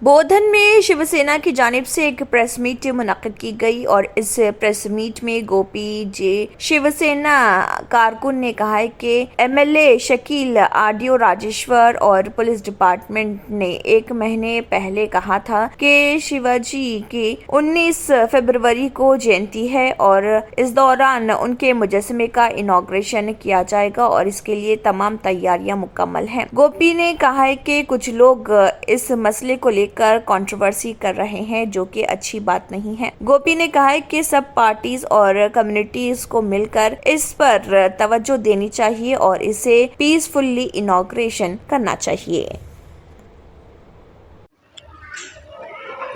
बोधन में शिवसेना की जानिब से एक प्रेस मीट मुनक्किद की गई और इस प्रेस मीट में गोपी जे शिवसेना कारकुन ने कहा है कि एमएलए शकील आरडीओ राजेश्वर और पुलिस डिपार्टमेंट ने 1 महीने पहले कहा था कि शिवाजी की 19 फरवरी को जयंती है और इस दौरान उनके मुजस्समे का इनॉग्रेशन किया जाएगा और इसके लिए तमाम तैयारियां मुकम्मल हैं। गोपी ने कहा है कि कुछ लोग इस मसले को लेकर कंट्रोवर्सी कर रहे हैं, जो कि अच्छी बात नहीं है। गोपी ने कहा है कि सब पार्टीज और कम्युनिटीज को मिलकर इस पर तवज्जो देनी चाहिए और इसे पीसफुली इनॉग्रेशन करना चाहिए।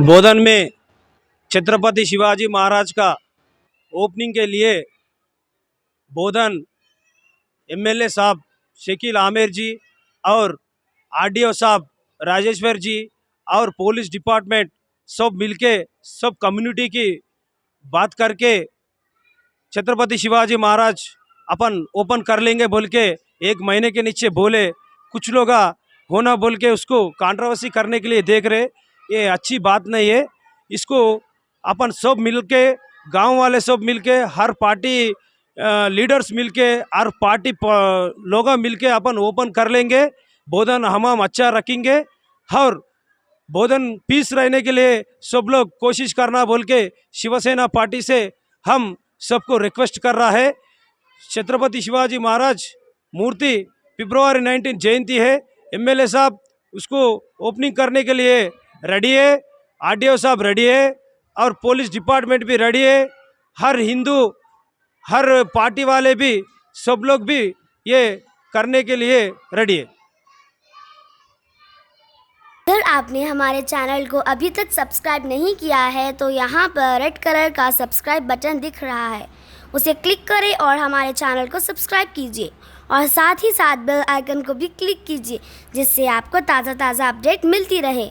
बोधन में छत्रपति शिवाजी महाराज का ओपनिंग के लिए बोधन एमएलए साहब शकील आमिर जी और आरडीओ साहब राजेश्वर जी और पुलिस डिपार्टमेंट सब मिलके सब कम्युनिटी की बात करके छत्रपति शिवाजी महाराज अपन ओपन कर लेंगे बोल के 1 महीने के नीचे बोले। कुछ लोग होना बोल के उसको कंट्रोवर्सी करने के लिए देख रहे, ये अच्छी बात नहीं है। इसको अपन सब मिलके गांव वाले सब मिलके हर पार्टी लीडर्स मिलके हर पार्टी लोग मिलके अपन ओपन कर लेंगे। बोधन हम अच्छा रखेंगे और बोधन पीस रहने के लिए सब लोग कोशिश करना बोल के शिवसेना पार्टी से हम सबको रिक्वेस्ट कर रहा है। छत्रपति शिवाजी महाराज मूर्ति फरवरी 19 जयंती है। एमएलए साहब उसको ओपनिंग करने के लिए रेडी है, आरडीओ साहब रेडी है और पुलिस डिपार्टमेंट भी रेडी है। हर हिंदू हर पार्टी वाले भी सब लोग भी ये करने के लिए रेडी है। अगर आपने हमारे चैनल को अभी तक सब्सक्राइब नहीं किया है तो यहाँ पर रेड कलर का सब्सक्राइब बटन दिख रहा है, उसे क्लिक करें और हमारे चैनल को सब्सक्राइब कीजिए और साथ ही साथ बेल आइकन को भी क्लिक कीजिए, जिससे आपको ताज़ा अपडेट मिलती रहे।